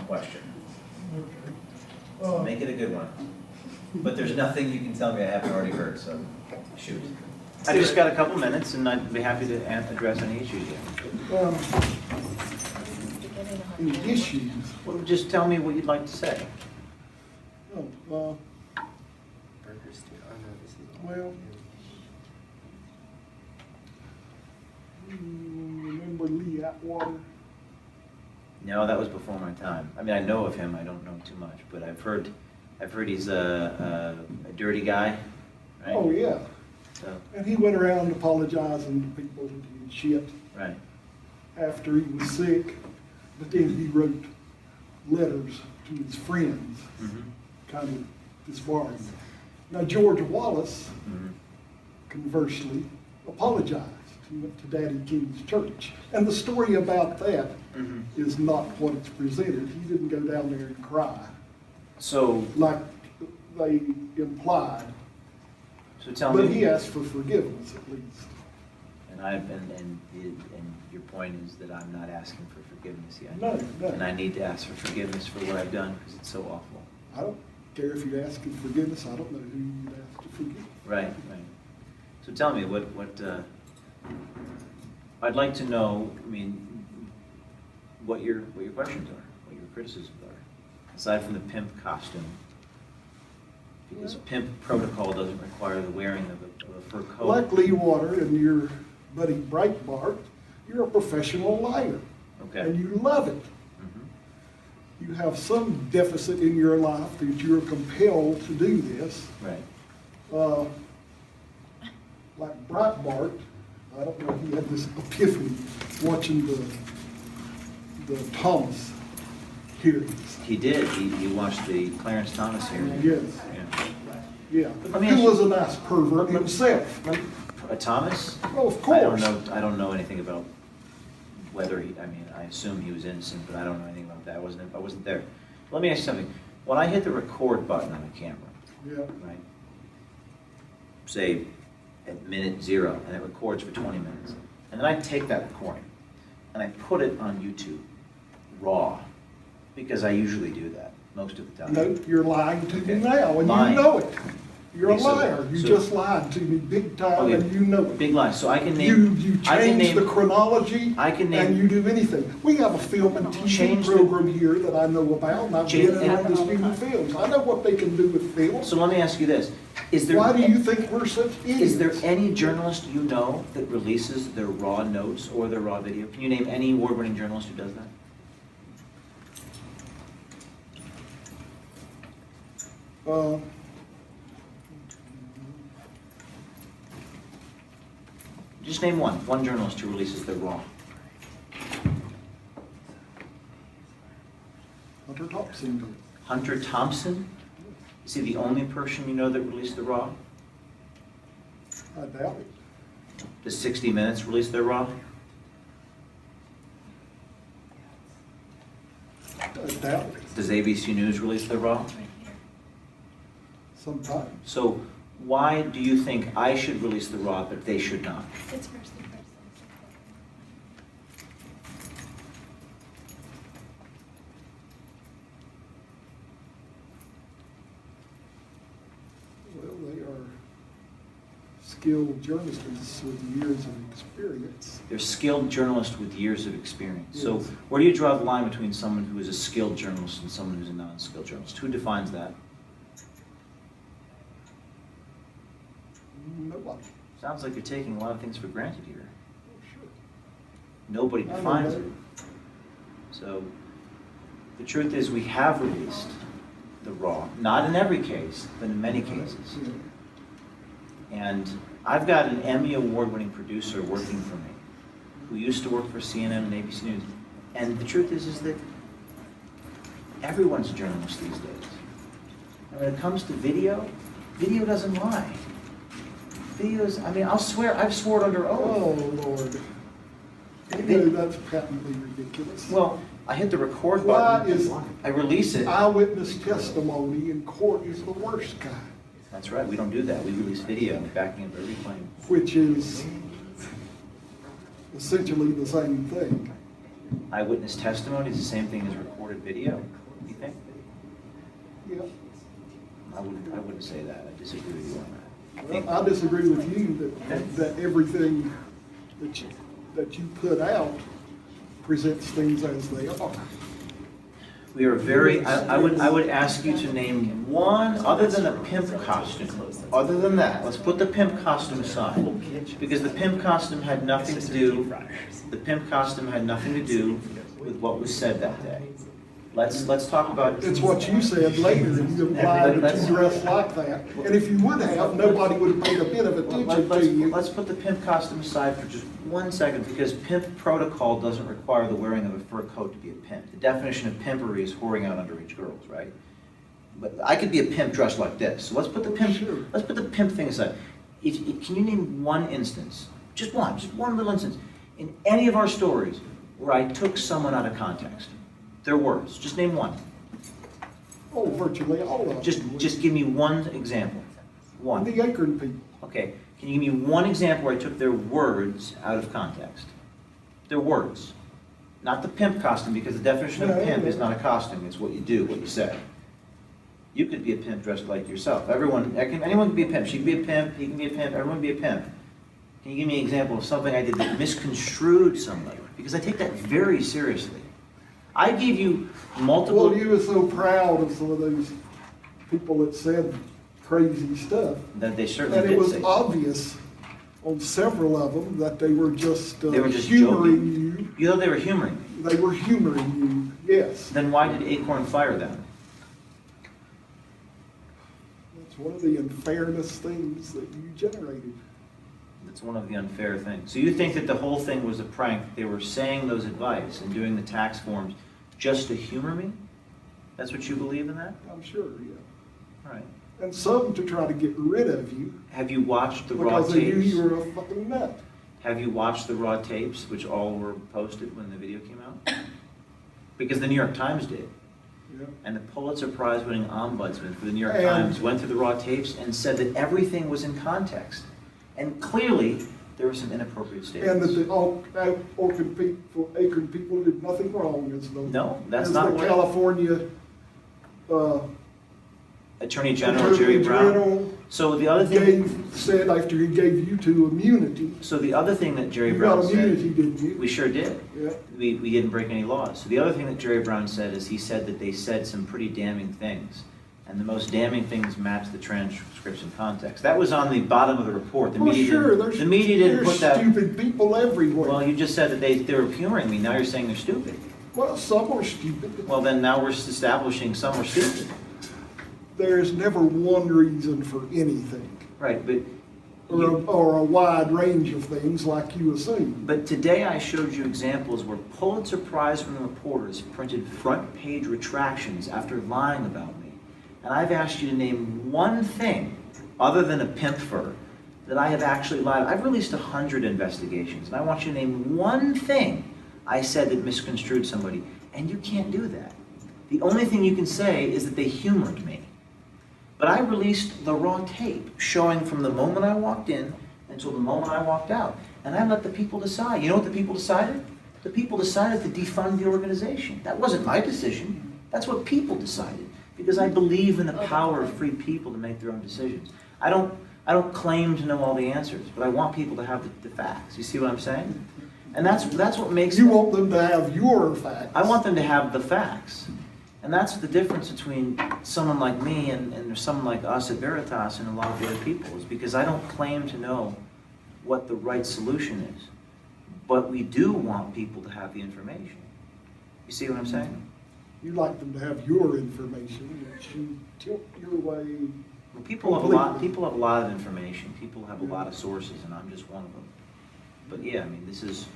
question. Okay. So make it a good one. But there's nothing you can tell me I haven't already heard, so shoot. I just got a couple minutes, and I'd be happy to address any issues you have. Any issues? Well, just tell me what you'd like to say. Oh, well, remember Lee Atwater? No, that was before my time. I mean, I know of him. I don't know too much, but I've heard he's a dirty guy, right? Oh, yeah. So, And he went around apologizing to people that did shit right. after he was sick, but then he wrote letters to his friends, Mm-hmm. kind of disbarring. Now, George Wallace, Mm-hmm. conversely, apologized. He went to Daddy King's church. And the story about that Mm-hmm. is not what it's presented. He didn't go down there and cry, So, like they implied. so tell But me. he asked for forgiveness, at least. And your point is that I'm not asking for forgiveness yet. No, And no. I need to ask for forgiveness for what I've done because it's so awful. I don't care if you're asking forgiveness. I don't know who you'd ask to forgive. Right, right. So tell me what I'd like to know. I mean, what your questions are, what your criticisms are, aside from the pimp costume. Because pimp protocol doesn't require the wearing of a fur coat. Like Lee Water and your buddy Breitbart, you're a professional liar. Okay. And you love it. Mhm. You have some deficit in your life that you're compelled to do this. Right. Like Breitbart, I don't know, he had this epiphany watching the Thomas hearings. He did. He watched the Clarence Thomas hearing. Yes, Yeah. yeah. Let me ask He you- was a nice pervert himself. Thomas? Oh, of course. I don't know anything about whether he, I mean, I assume he was innocent, but I don't know anything about that. I wasn't there. Let me ask you something. When I hit the record button on the camera, Yeah, right, say at minute 0, and it records for 20 minutes, and then I take that recording and I put it on YouTube, raw, because I usually do that most of the time. no, you're lying to me Okay. now, and Lying. you know it. You're a So- liar. You so- just lied to me big time, Okay. and you know it. Big lie. So I can name. You I can change the name. chronology, I can name- and you do anything. We have a film and TV Change the- program here that I know about, and I've Change- been in on disputed films. I know what they can do with films. So let me ask you this: Is there? Why do you think we're such idiots? Is there any journalist you know that releases their raw notes or their raw video? Can you name any award-winning journalist who does that? Just name one journalist who releases their raw. Hunter Thompson did. Hunter Thompson? Is he the only person you know that released the raw? I doubt it. Does 60 Minutes release their raw? I doubt it. Does ABC News release their raw? Sometimes. So why do you think I should release the raw, but they should not? It's first and first. Well, they are skilled journalists with years of experience. They're skilled journalists with years of experience. So Yes. where do you draw the line between someone who is a skilled journalist and someone who's a non-skilled journalist? Who defines that? Nobody. Sounds like you're taking a lot of things for granted here. Oh, sure. Nobody I know defines that. it. So the truth is we have released the raw, not in every case, but in many cases. Yeah. And I've got an Emmy award-winning producer working for me who used to work for CNN and ABC News. And the truth is that everyone's a journalist these days. And when it comes to video, video doesn't lie. Videos, I mean, I've sworn under oath. Oh, Lord. You know that's patently ridiculous. Well, I hit the record Why button, is I release it. eyewitness testimony in court is the worst kind, That's right, we don't do that. We release video backing up every claim. which is essentially the same thing. Eyewitness testimony is the same thing as recorded video. You think? Yeah. I wouldn't say that. I disagree with you on that. Well, I disagree with you that everything that you put out presents things as they are. We are very, I would ask you to name one, other than a pimp costume, other than that, let's put the pimp costume aside. Because the pimp costume had nothing to do, with what was said that day. Let's talk about. It's what you said later, and you implied that you dressed like that. And if you would have, nobody would have paid a bit of attention to you. Let's put the pimp costume aside for just 1 second, because pimp protocol doesn't require the wearing of a fur coat to be a pimp. The definition of pimpery is whoring out underage girls, right? But I could be a pimp dressed like this. So let's put the pimp. Sure. Let's put the pimp thing aside. Can you name one instance, just one little instance, in any of our stories where I took someone out of context? Their words. Just name one. Oh, virtually all of them. Just give me one example. One. The ACORN people. Okay. Can you give me one example where I took their words out of context? Their words. Not the pimp costume, because the definition of a pimp is not a costume. It's what you do, what you say. You could be a pimp dressed like yourself. Anyone can be a pimp. She can be a pimp. He can be a pimp. Everyone can be a pimp. Can you give me an example of something I did that misconstrued somebody? Because I take that very seriously. I gave you multiple. Well, you were so proud of some of those people that said crazy stuff. That they certainly And did it was say. obvious on several of them that they were just, They were just humoring joking. you. You thought they were humoring me. They were humoring you, yes. Then why did ACORN fire them? That's one of the unfairness things that you generated. That's one of the unfair things. So you think that the whole thing was a prank? They were saying those advice and doing the tax forms just to humor me? That's what you believe in that? I'm sure, yeah. All right. And some to try to get rid of you. Have you watched the raw Because they knew tapes? you were a fucking nut. Have you watched the raw tapes, which all were posted when the video came out? Because the New York Times did. Yeah. And the Pulitzer Prize winning ombudsman for the New York And- Times went through the raw tapes and said that everything was in context. And clearly, there were some inappropriate And that statements. the ACORN people did nothing wrong as the. No, that's as not the what- California, Attorney General Attorney Jerry Brown. General So the other thing, said after he gave you two immunity. so the other thing that Jerry You Brown got said, immunity, didn't you? we sure did. Yeah. We didn't break any laws. So the other thing that Jerry Brown said is he said that they said some pretty damning things. And the most damning things matched the transcription context. That was on the bottom of the report. The Well, media sure, didn't, the media didn't there's put that. stupid people everywhere. Well, you just said that they were humoring me. Now you're saying they're stupid. Well, some are stupid. Well, then now we're establishing some are stupid. There's never one reason for anything, Right, but or a wide range of things like you assume. But today I showed you examples where Pulitzer Prize-winning reporters printed front-page retractions after lying about me. And I've asked you to name one thing, other than a pimp fur, that I have actually lied. I've released 100 investigations, and I want you to name one thing I said that misconstrued somebody, and you can't do that. The only thing you can say is that they humored me. But I released the raw tape showing from the moment I walked in until the moment I walked out. And I let the people decide. You know what the people decided? The people decided to defund the organization. That wasn't my decision. That's what people decided. Because I believe in the power of free people to make their own decisions. I don't claim to know all the answers, but I want people to have the facts. You see what I'm saying? And that's what makes You want them to have your facts. I want them to have the facts. And that's the difference between someone like me and someone like us at Veritas and a lot of the other people, is because I don't claim to know what the right solution is. But we do want people to have the information. You see what I'm saying? You like them to have your information, which you tilt your way. Well, people have a lot of information. People have a lot of sources, and I'm just one of them. But yeah, I mean, this is...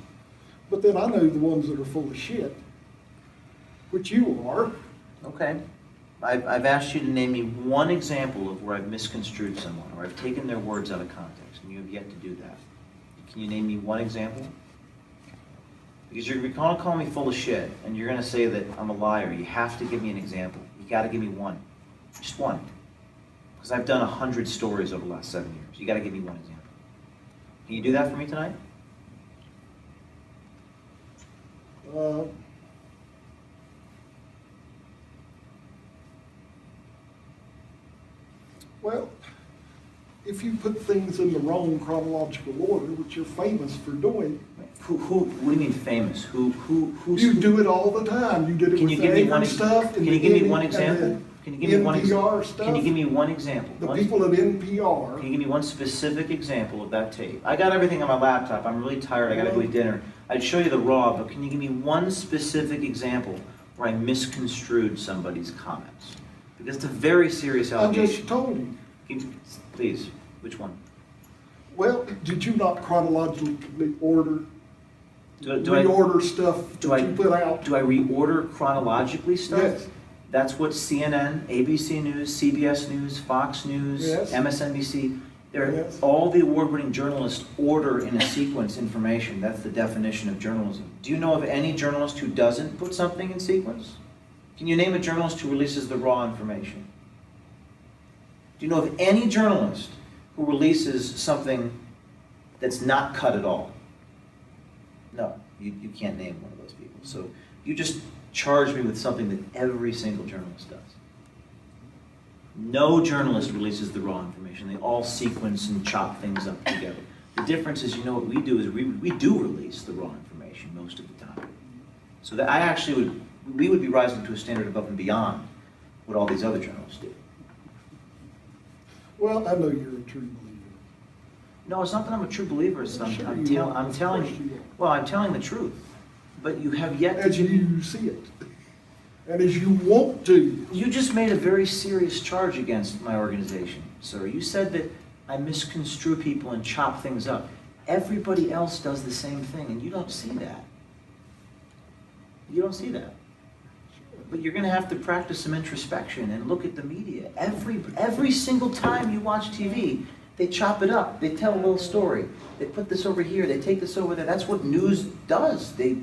But then I know the ones that are full of shit, which you are. Okay. I've asked you to name me one example of where I've misconstrued someone, or I've taken their words out of context, and you have yet to do that. Can you name me one example? Because you're going to call me full of shit, and you're going to say that I'm a liar. You have to give me an example. You got to give me one. Just one. Because I've done 100 stories over the last 7 years. You got to give me one example. Can you do that for me tonight? Well, if you put things in the wrong chronological order, which you're famous for doing, What do you mean famous? Who's? you do it all the time. You did it Can with you the give me Anchor one? stuff. Can and you the give me one and example? the Can you give me one NPR example? stuff. Can you give me one example? The people at NPR. Can you give me one specific example of that tape? I got everything on my laptop. I'm really tired. I gotta go eat dinner. I'd show you the raw, but can you give me one specific example where I misconstrued somebody's comments? Because it's a very serious I allegation. just told you. Please, which one? Well, did you not chronologically reorder stuff do I- that you put out? Do I reorder chronologically stuff? Yes. That's what CNN, ABC News, CBS News, Fox News, Yes. MSNBC, they're, Yes. all the award-winning journalists order in a sequence information. That's the definition of journalism. Do you know of any journalist who doesn't put something in sequence? Can you name a journalist who releases the raw information? Do you know of any journalist who releases something that's not cut at all? No, you can't name one of those people. So you just charge me with something that every single journalist does. No journalist releases the raw information. They all sequence and chop things up together. The difference is, you know what we do is we do release the raw information most of the time. So that we would be rising to a standard above and beyond what all these other journalists do. Well, I know you're a true believer. No, it's not that I'm a true believer. It's Sure I'm you are. I'm Of telling course you are. well, I'm telling the truth. But you have yet to As you see it, and as you want to. You just made a very serious charge against my organization, sir. You said that I misconstrue people and chop things up. Everybody else does the same thing, and you don't see that. You don't see that. But you're going to have to practice some introspection and look at the media. Every single time you watch TV, they chop it up. They tell a little story. They put this over here. They take this over there. That's what news does. They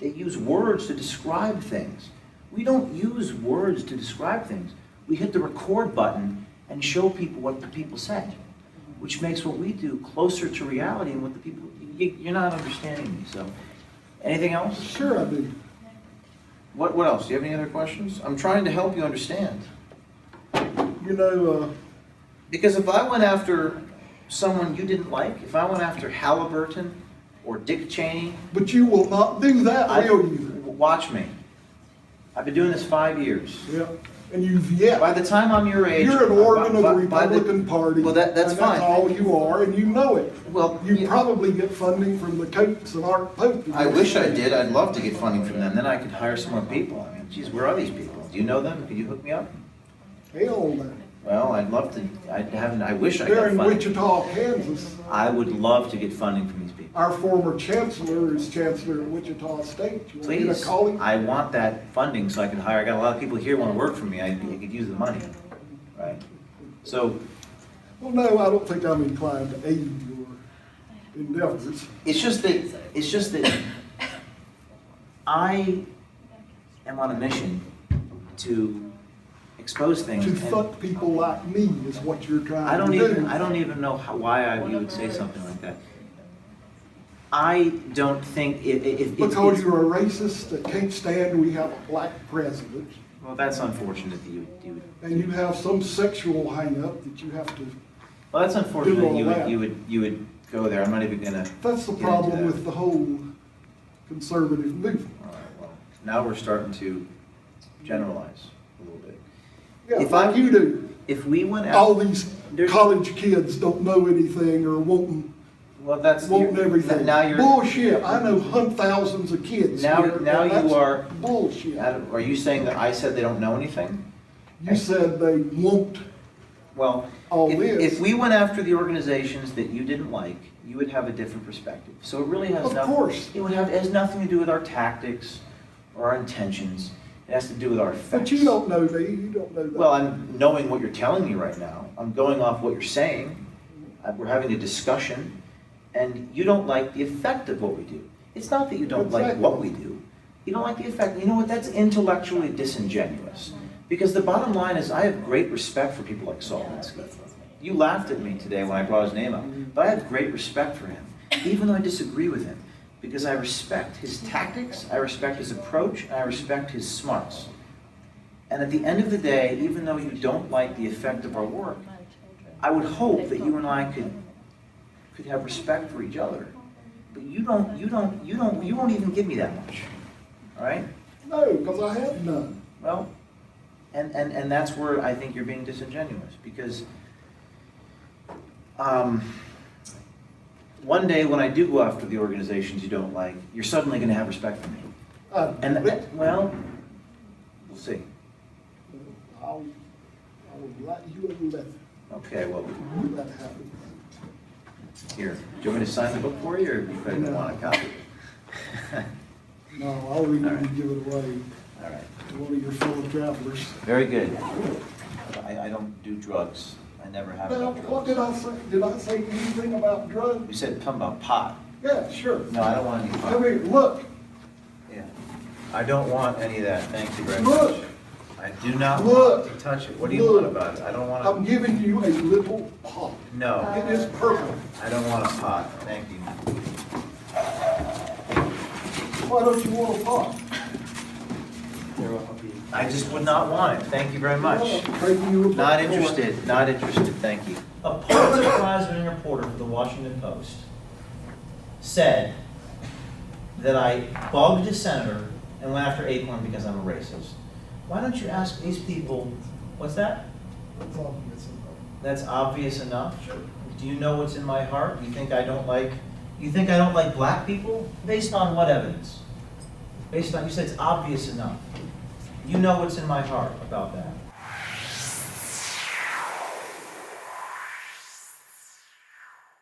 use words to describe things. We don't use words to describe things. We hit the record button and show people what the people said, which makes what we do closer to reality and what the people, you're not understanding me, so. Anything else? Sure I do. What else? Do you have any other questions? I'm trying to help you understand. You know, Because if I went after someone you didn't like, if I went after Halliburton or Dick Cheney, but you will not do that, will you? watch me. I've been doing this 5 years. Yeah, and you've yet. By the time I'm your age, You're an organ of the by Republican Party. Well, that's and fine. That's all you are, and you know it. Well, You probably get funding from the Copes and Art Pope. I wish I did. I'd love to get funding from them. Then I could hire some more people. I mean, geez, where are these people? Do you know them? Could you hook me up? Hell no. Well, I'd love to. I wish I They're got in funding. Wichita, Kansas. I would love to get funding from these people. Our former chancellor is chancellor at Wichita State. You want me to Please, call him? I want that funding so I can hire. I got a lot of people here who want to work for me. I could use the money, right? So Well, no, I don't think I'm inclined to aid your endeavors. it's just that I am on a mission to expose things. To and fuck people like me is what you're trying I don't to do. even know why you would say something like that. I don't think if Because you're a racist that can't stand we have a black president, well, that's unfortunate that you would. and you have some sexual hang-up that you have to. Well, that's unfortunate do that all that. you would go there. I'm not even gonna. That's the get into problem that. with the whole conservative movement. All right, well, now we're starting to generalize a little bit. Yeah, If like I- you do. If we went out, All these There's- college kids don't know anything or wanting everything. Now you're. Bullshit. I know thousands of kids Now- here, now and you that's are- bullshit. Are you saying that I said they don't know anything? You said they won't. Well, All if this. we went after the organizations that you didn't like, you would have a different perspective. So it really has Of nothing. course. It has nothing to do with our tactics or our intentions. It has to do with our effects. But you don't know me. You don't know that. Well, I'm knowing what you're telling me right now. I'm going off what you're saying. We're having a discussion, and you don't like the effect of what we do. It's not that you don't like Exactly. what we do. You don't like the effect. You know what? That's intellectually disingenuous. Because the bottom line is, I have great respect for people like Saul Alinsky. You laughed at me today when I brought his name up, but I have great respect for him, even though I disagree with him, because I respect his tactics, I respect his approach, and I respect his smarts. And at the end of the day, even though you don't like the effect of our work, I would hope that you and I could have respect for each other, but you won't even give me that much, all right? No, because I have none. Well, and that's where I think you're being disingenuous, because one day when I do go after the organizations you don't like, you're suddenly going to have respect for me. Well, we'll see. I'll let you a letter. Okay, well, When that happens. here, do you want me to sign the book for you, or you couldn't want a copy? No, I'll read it and give it away All right, to one of your fellow travelers. very good. I don't do drugs. I never have Now, done what drugs. did I say? Did I say anything about You drugs? said something about pot. Yeah, sure. No, I don't want any pot. Come here, look, Yeah. I don't want any of that, thank you very much. look. I do not Look. want to touch it. What do you want Look. about it? I don't want I'm to, giving you a little pot. no, It is purple. I don't want a pot, thank you. Why don't you want a pot? I just would not want it, thank you very much. Trading you a Not book. interested, not interested, thank you. A Pulitzer Prize-winning reporter for the Washington Post said that I bugged a senator and went after ACORN because I'm a racist. Why don't you ask these people, what's that? That's obvious enough. That's obvious enough? Sure. Do you know what's in my heart? You think I don't like black people? Based on what evidence? Based on, you said it's obvious enough. You know what's in my heart about that.